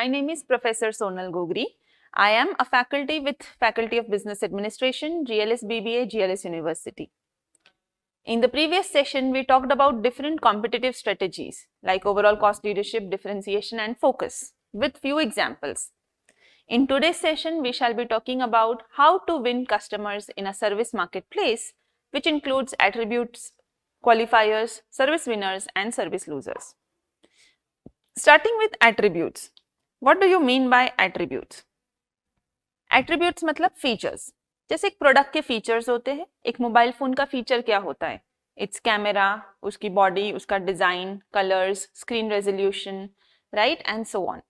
My name is Professor Sonal Gogri. I am a faculty with Faculty of Business Administration, GLS BBA, GLS University. In the previous session, we talked about different competitive strategies like overall cost leadership, differentiation, and focus with few examples. In today's session, we shall be talking about how to win customers in a service marketplace, which includes attributes, qualifiers, service winners, and service losers. Starting with attributes. What do you mean by attributes? Attributes मतलब features. जैसे एक product के features होते हैं, एक mobile phone का feature क्या होता है? इट्स कैमरा, उसकी बॉडी, उसका design, colours, screen resolution, right, and so on.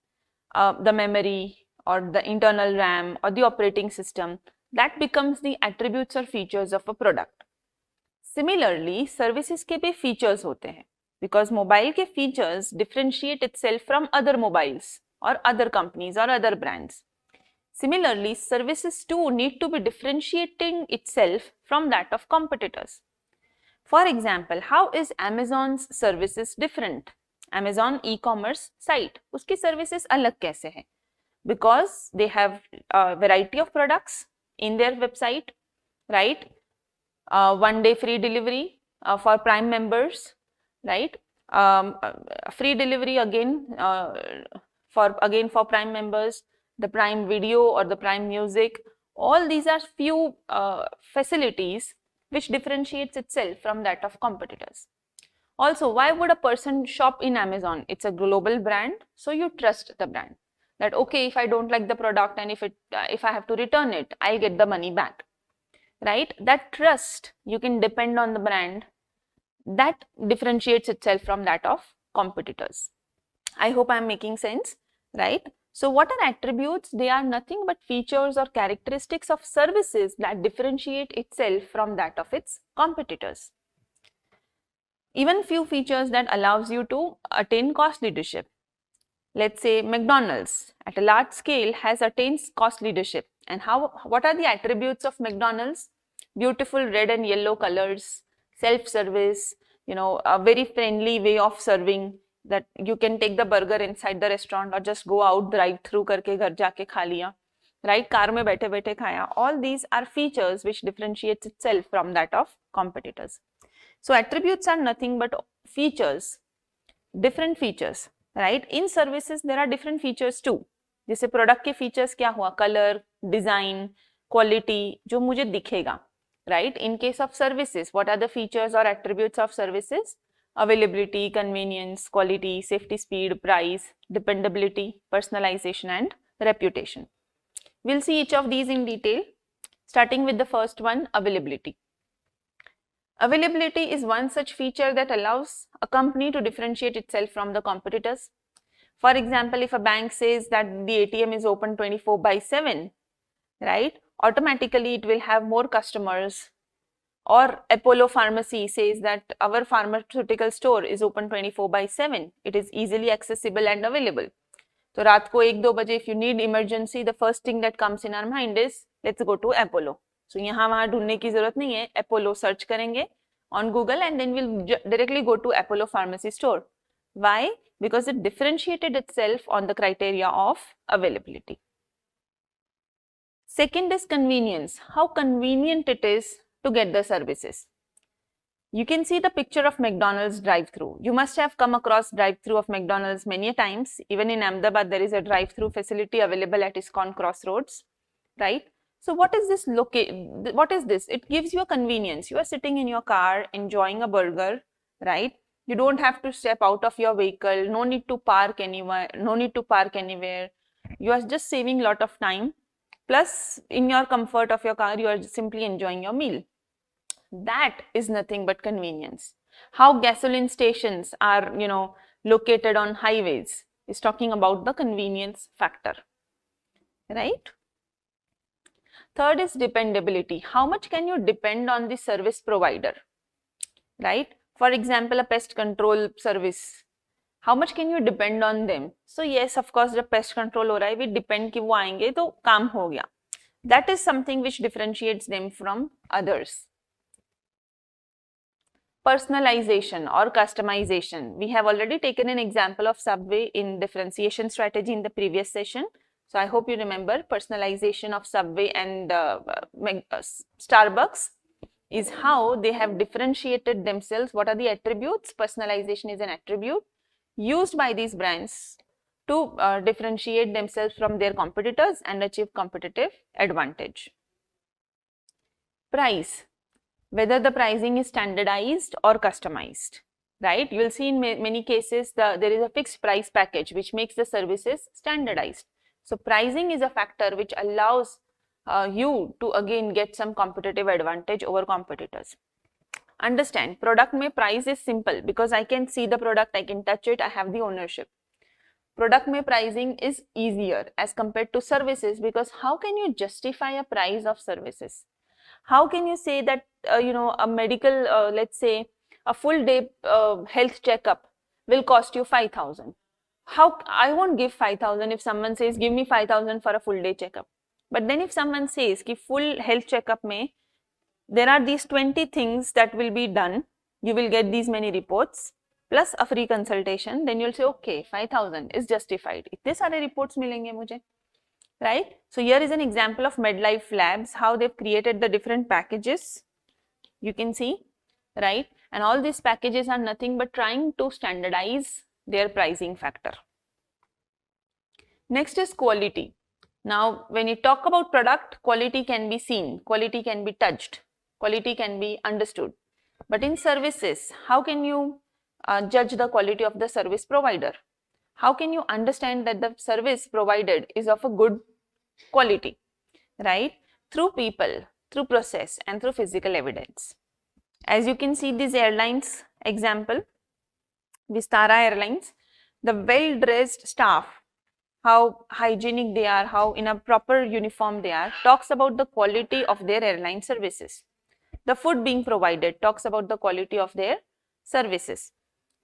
The memory or the internal RAM or the operating system, that becomes the attributes or features of a product. Similarly, services के भी features होते हैं because mobile के features differentiate itself from other mobiles or other companies or other brands. Similarly, services too need to be differentiating itself from that of competitors. For example, how is Amazon's services different? Amazon e-commerce site, उसकी services अलग कैसे हैं? Because they have a variety of products in their website, right? 1 day free delivery for Prime members, right? Free delivery again for Prime members, the Prime Video or the Prime Music. All these are few facilities which differentiates itself from that of competitors. Also, why would a person shop in Amazon? It's a global brand, so you trust the brand. That okay, if I don't like the product and if I have to return it, I'll get the money back, right? That trust, you can depend on the brand, that differentiates itself from that of competitors. I hope I'm making sense, right? So what are attributes? They are nothing but features or characteristics of services that differentiate itself from that of its competitors. Even few features that allows you to attain cost leadership. Let's say McDonald's at a large scale has attained cost leadership. And what are the attributes of McDonald's? Beautiful red and yellow colors, self-service, a very friendly way of serving, that you can take the burger inside the restaurant or just go out, drive through करके घर जाके खा लिया, right? Car में बैठे बैठे खाया. All these are features which differentiates itself from that of competitors. So attributes are nothing but features, different features. Right? In services, there are different features too. जैसे product के features क्या हुआ? Color, design, quality, जो मुझे दिखेगा. Right? In case of services, what are the features or attributes of services? Availability, convenience, quality, safety, speed, price, dependability, personalization, and reputation. We'll see each of these in detail, starting with the first one, availability. Availability is one such feature that allows a company to differentiate itself from the competitors. For example, if a bank says that the ATM is open 24/7, right, automatically it will have more customers. Or Apollo Pharmacy says that our pharmaceutical store is open 24/7. It is easily accessible and available. So रात को 1-2 बजे, if you need emergency, the first thing that comes in our mind is let's go to Apollo. So यहाँ वहाँ ढूंढने की जरूरत नहीं है, Apollo search करेंगे on Google and then we'll directly go to Apollo Pharmacy store. Why? Because it differentiated itself on the criteria of availability. Second is convenience. How convenient it is to get the services. You can see the picture of McDonald's drive-through. You must have come across drive-through of McDonald's many times. Even in Ahmedabad, there is a drive-through facility available at ISKCON Crossroads, right? So what is this? What is this? It gives you a convenience. You are sitting in your car enjoying a burger, right? You don't have to step out of your vehicle. No need to park anywhere. No need to park anywhere. You are just saving a lot of time. Plus, in your comfort of your car, you are simply enjoying your meal. That is nothing but convenience. How gasoline stations are, located on highways is talking about the convenience factor, right? Third is dependability. How much can you depend on the service provider, right? For example, a pest control service. How much can you depend on them? So yes, of course, जब pest control हो रहा है, we depend कि वो आएंगे तो काम हो गया. That is something which differentiates them from others. Personalization or customization. We have already taken an example of Subway in differentiation strategy in the previous session. So I hope you remember personalization of Subway and Starbucks is how they have differentiated themselves. What are the attributes? Personalization is an attribute used by these brands to differentiate themselves from their competitors and achieve competitive advantage. Price. Whether the pricing is standardized or customized, right? You will see in many cases there is a fixed price package which makes the services standardized. So pricing is a factor which allows you to again get some competitive advantage over competitors. Understand, product mein price is simple because I can see the product, I can touch it, I have the ownership. Product mein pricing is easier as compared to services because how can you justify a price of services? How can you say that, a medical, let's say, a full day health checkup will cost you 5,000? How, I won't give 5,000 if someone says, give me 5,000 for a full day checkup. But then if someone says, ki full health checkup mein, there are these 20 things that will be done, you will get these many reports, plus a free consultation, then you'll say, okay, 5,000 is justified. Itne sare reports milenge mujhe. Right? So here is an example of MedLife Labs, how they've created the different packages. You can see, right? And all these packages are nothing but trying to standardize their pricing factor. Next is quality. Now, when you talk about product, quality can be seen, quality can be touched, quality can be understood. But in services, how can you judge the quality of the service provider? How can you understand that the service provided is of a good quality, right? Through people, through process, and through physical evidence. As you can see this airlines example, Vistara Airlines, the well-dressed staff, how hygienic they are, how in a proper uniform they are, talks about the quality of their airline services. The food being provided talks about the quality of their services,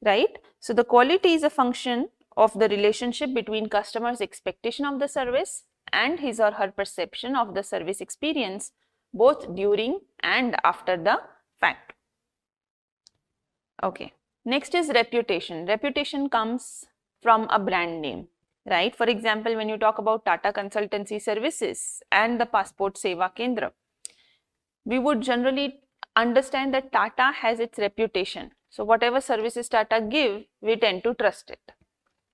right? So the quality is a function of the relationship between customer's expectation of the service and his or her perception of the service experience, both during and after the fact. Okay, next is reputation. Reputation comes from a brand name, right? For example, when you talk about Tata Consultancy Services and the Passport Seva Kendra, we would generally understand that Tata has its reputation. So whatever services Tata give, we tend to trust it,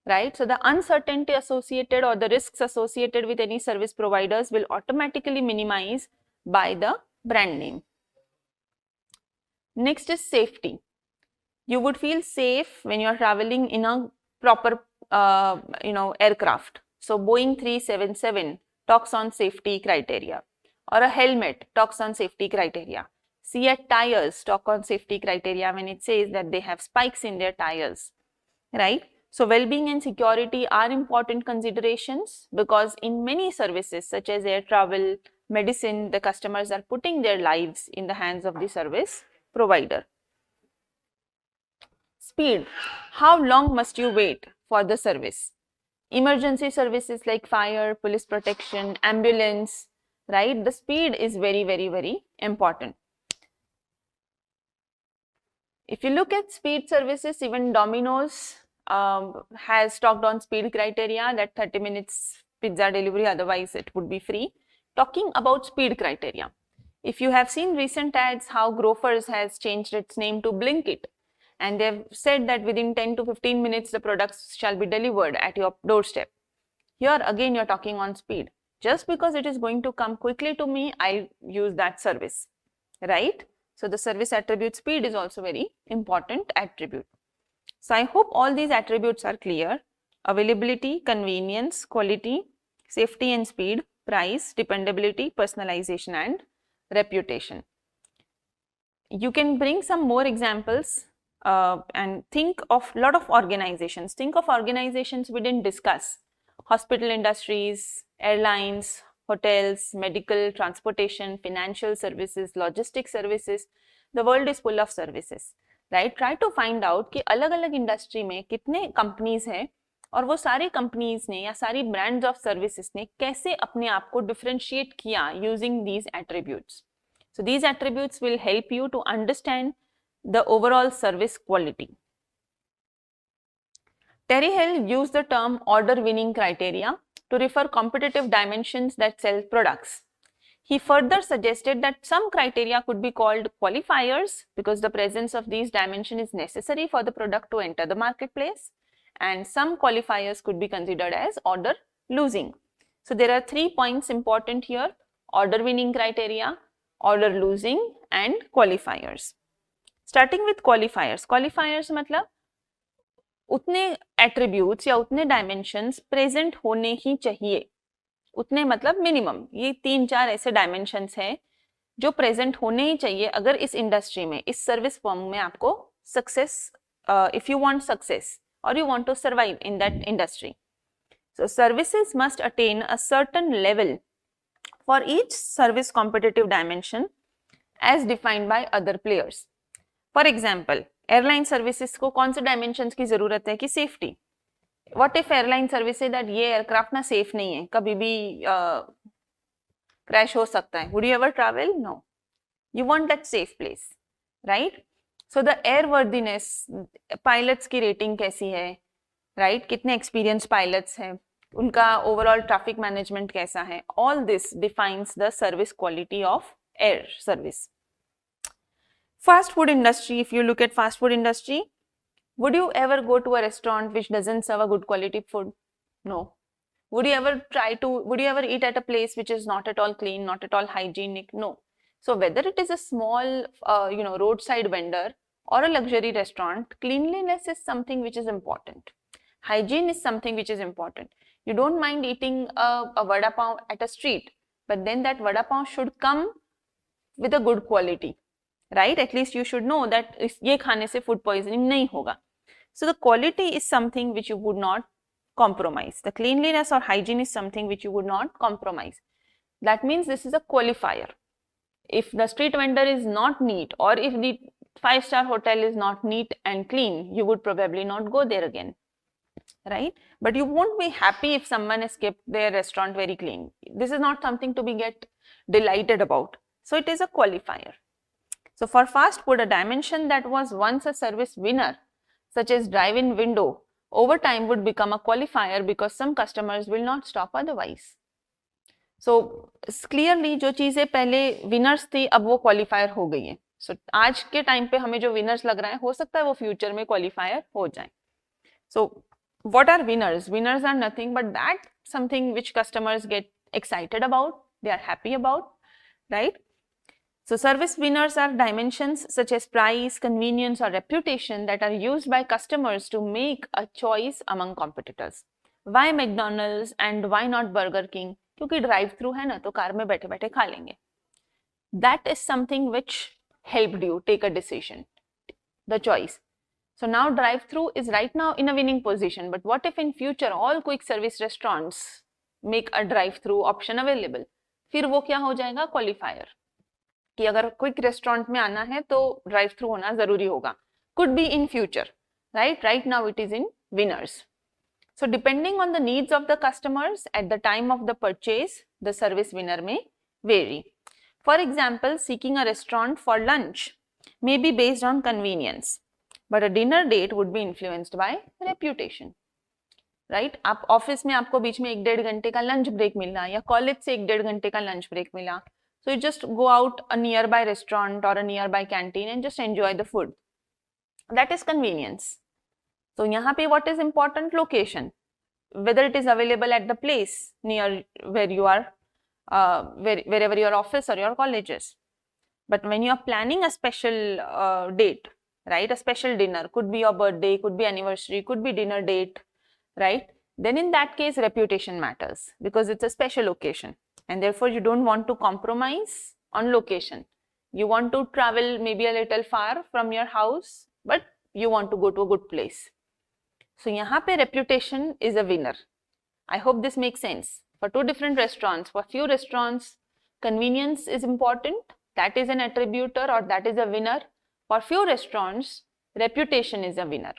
right? So the uncertainty associated or the risks associated with any service providers will automatically minimize by the brand name. Next is safety. You would feel safe when you are traveling in a proper, aircraft. So Boeing 377 talks on safety criteria, or a helmet talks on safety criteria. Seat tires talk on safety criteria when it says that they have spikes in their tires, right? So well-being and security are important considerations because in many services such as air travel, medicine, the customers are putting their lives in the hands of the service provider. Speed. How long must you wait for the service? Emergency services like fire, police protection, ambulance, right? The speed is very, very, very important. If you look at speed services, even Domino's has talked on speed criteria that 30 minutes pizza delivery, otherwise it would be free. Talking about speed criteria. If you have seen recent ads, how Grofers has changed its name to Blinkit, and they've said that within 10 to 15 minutes the products shall be delivered at your doorstep. Here again you're talking on speed. Just because it is going to come quickly to me, I'll use that service, right? So the service attribute speed is also very important attribute. So I hope all these attributes are clear. Availability, convenience, quality, safety and speed, price, dependability, personalization and reputation. You can bring some more examples and think of a lot of organizations. Think of organizations we didn't discuss. Hospital industries, airlines, hotels, medical, transportation, financial services, logistics services. The world is full of services, right? Try to find out कि अलग-अलग industry में कितने companies हैं और वो सारी companies ने या सारी brands of services ने कैसे अपने आप को differentiate किया using these attributes. So these attributes will help you to understand the overall service quality. Terry Hill used the term order winning criteria to refer competitive dimensions that sell products. He further suggested that some criteria could be called qualifiers because the presence of these dimensions is necessary for the product to enter the marketplace, and some qualifiers could be considered as order losing. So there are 3 points important here: order winning criteria, order losing and qualifiers. Starting with qualifiers. Qualifiers मतलब उतने attributes या उतने dimensions present होने ही चाहिए, उतने मतलब minimum, ये 3-4 ऐसे डायमेंशंस हैं जो प्रेजेंट होने ही चाहिए अगर इस इंडस्ट्री में, इस सर्विस फॉर्म में आपको success, if you want success और you want to survive in that industry. So services must attain a certain level for each service competitive dimension as defined by other players. For example, airline services को कौन से dimensions की जरूरत है कि safety. What if airline services that ये aircraft ना safe नहीं है, कभी भी क्रैश हो सकता है. Would you ever travel? No. You want that safe place, right? So the airworthiness, pilots की रेटिंग कैसी है, राइट? कितने एक्सपीरियंस पायलट्स हैं, उनका ओवरऑल ट्रैफिक मैनेजमेंट कैसा है, all this defines the service quality of air service. Fast food industry, if you look at fast food industry, would you ever go to a restaurant which doesn't serve a good quality food? No. Would you ever eat at a place which is not at all clean, not at all hygienic? No. So whether it is a small, roadside vendor or a luxury restaurant, cleanliness is something which is important. Hygiene is something which is important. You don't mind eating a vada pav at a street, but then that vada pav should come with a good quality. Right? At least you should know that ये खाने से food poisoning नहीं होगा. So the quality is something which you would not compromise. The cleanliness or hygiene is something which you would not compromise. That means this is a qualifier. If the street vendor is not neat, or if the 5-star hotel is not neat and clean, you would probably not go there again. Right? But you won't be happy if someone has kept their restaurant very clean. This is not something to be get delighted about. So it is a qualifier. So for fast food, a dimension that was once a service winner, such as drive-in window, over time would become a qualifier because some customers will not stop otherwise. So clearly जो चीजें पहले winners थी अब वो qualifier हो गई है. So आज के टाइम पे हमें जो winners लग रहा है, हो सकता है वो future में qualifier हो जाए. So what are winners? Winners are nothing but that something which customers get excited about, they are happy about, right? So service winners are dimensions such as price, convenience or reputation that are used by customers to make a choice among competitors. Why McDonald's and why not Burger King? क्योंकि drive through है ना, तो car में बैठे बैठे खा लेंगे. That is something which helped you take a decision, the choice. So now drive through is right now in a winning position, but what if in future all quick service restaurants make a drive through option available? फिर वो क्या हो जाएगा? Qualifier. कि अगर quick restaurant में आना है तो ड्राइव थ्रू होना जरूरी होगा. Could be in future, right now it is in winners. So depending on the needs of the customers at the time of the purchase, the service winner may vary. For example, seeking a restaurant for lunch may be based on convenience, but a dinner date would be influenced by reputation. Right? आप office में आपको बीच में 1-1.5 घंटे का lunch break मिला, या college से 1-1.5 घंटे का लंच ब्रेक मिला. So you just go out a nearby restaurant or a nearby canteen and just enjoy the food. That is convenience. So यहाँ पे what is important? Location. Whether it is available at the place near where you are, wherever your office or your college is. But when you are planning a special date, right? A special dinner, could be your birthday, could be anniversary, could be dinner date, right? Then in that case, reputation matters because it's a special occasion. And therefore you don't want to compromise on location. You want to travel maybe a little far from your house, but you want to go to a good place. So यहाँ पे reputation is a winner. I hope this makes sense. For two different restaurants, for few restaurants, convenience is important. That is an attributor or that is a winner. For few restaurants, reputation is a winner.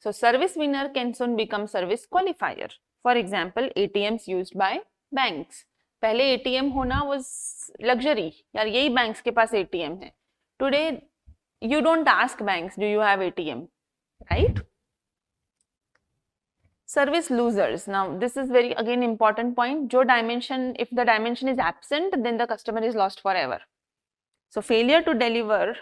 So service winner can soon become service qualifier. For example, ATMs used by banks. पहले ATM होना was luxury, यार यही banks के पास ATM है. Today you don't ask banks, do you have ATM, right? Service losers. Now, this is very again important point. Jo dimension, if the dimension is absent, then the customer is lost forever. So, failure to deliver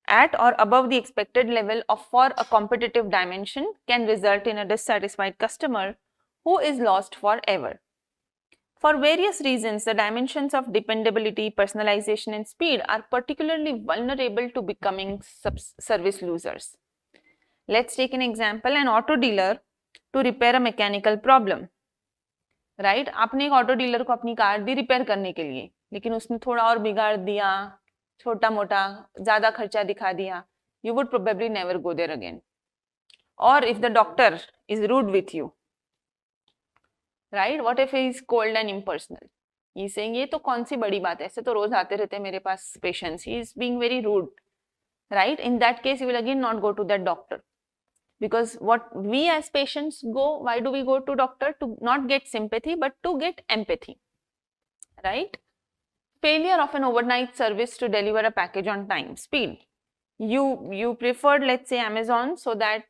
at or above the expected level of for a competitive dimension can result in a dissatisfied customer who is lost forever. For various reasons, the dimensions of dependability, personalization, and speed are particularly vulnerable to becoming service losers. Let's take an example, an auto dealer to repair a mechanical problem. Right? आपने एक auto dealer को अपनी car दी repair करने के लिए, लेकिन उसने थोड़ा और बिगाड़ दिया, छोटा मोटा ज्यादा खर्चा दिखा दिया, you would probably never go there again. Or if the doctor is rude with you, right? What if he is cold and impersonal? He is saying ये तो कौन सी बड़ी बात है, ऐसे तो रोज आते रहते हैं मेरे पास patients. He is being very rude, right? In that case, you will again not go to that doctor. Because what we as patients go, why do we go to doctor? To not get sympathy, but to get empathy, right? Failure of an overnight service to deliver a package on time, speed. You preferred, let's say, Amazon, so that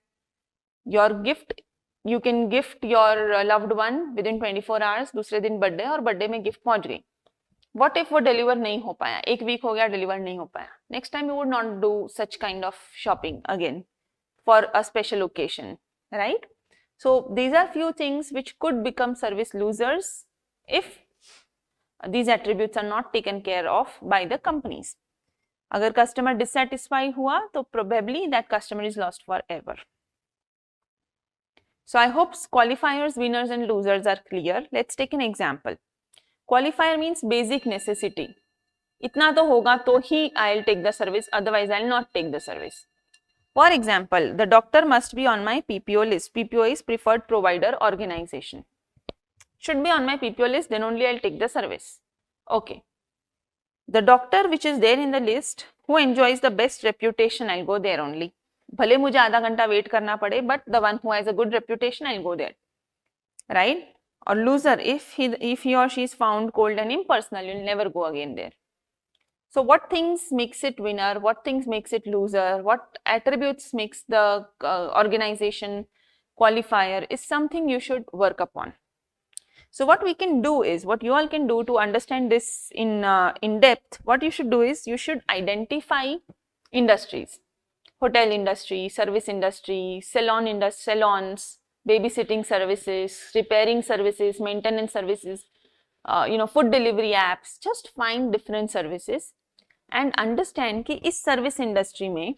your gift, you can gift your loved one within 24 hours, दूसरे दिन birthday और birthday में gift पहुंच गई. What if वो deliver नहीं हो पाया, एक वीक हो गया डिलीवर नहीं हो पाया, next time you would not do such kind of shopping again for a special occasion, right? So these are few things which could become service losers if these attributes are not taken care of by the companies. अगर customer dissatisfied हुआ तो probably that customer is lost forever. So I hope qualifiers, winners and losers are clear. Let's take an example. Qualifier means basic necessity. इतना तो होगा तो ही I'll take the service, otherwise I'll not take the service. For example, the doctor must be on my PPO list. PPO is preferred provider organization. Should be on my PPO list, then only I'll take the service. Okay. The doctor which is there in the list, who enjoys the best reputation, I'll go there only. भले मुझे आधा घंटा wait करना पड़े, but the one who has a good reputation, I'll go there. Right? Or loser, if he or she is found cold and impersonal, you'll never go again there. So what things makes it winner, what things makes it loser, what attributes makes the organization qualifier is something you should work upon. So what we can do is, what you all can do to understand this in depth, what you should do is, you should identify industries. Hotel industry, service industry, salons, babysitting services, repairing services, maintenance services, food delivery apps. Just find different services and understand कि इस service industry में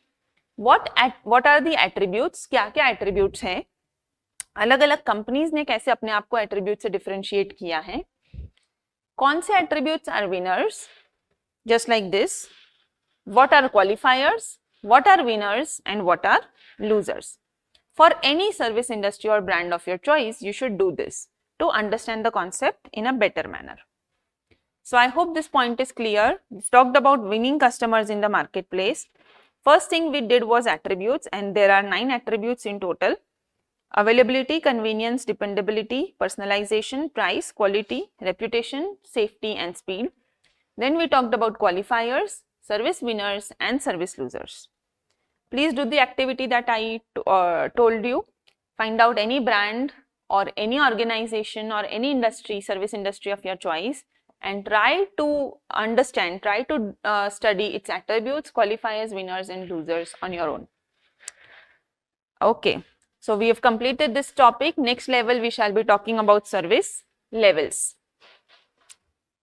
what are the attributes, क्या-क्या attributes हैं, अलग-अलग companies ने कैसे अपने आप को attributes से differentiate किया है, कौन से attributes are winners, just like this, what are qualifiers, what are winners and what are losers. For any service industry or brand of your choice, you should do this to understand the concept in a better manner. So I hope this point is clear. We talked about winning customers in the marketplace. First thing we did was attributes, and there are 9 attributes in total. Availability, convenience, dependability, personalization, price, quality, reputation, safety and speed. Then we talked about qualifiers, service winners and service losers. Please do the activity that I told you. Find out any brand or any organization or any industry, service industry of your choice, and try to understand, try to study its attributes, qualifiers, winners and losers on your own. Okay, so we have completed this topic. Next level we shall be talking about service levels.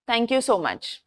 Thank you so much.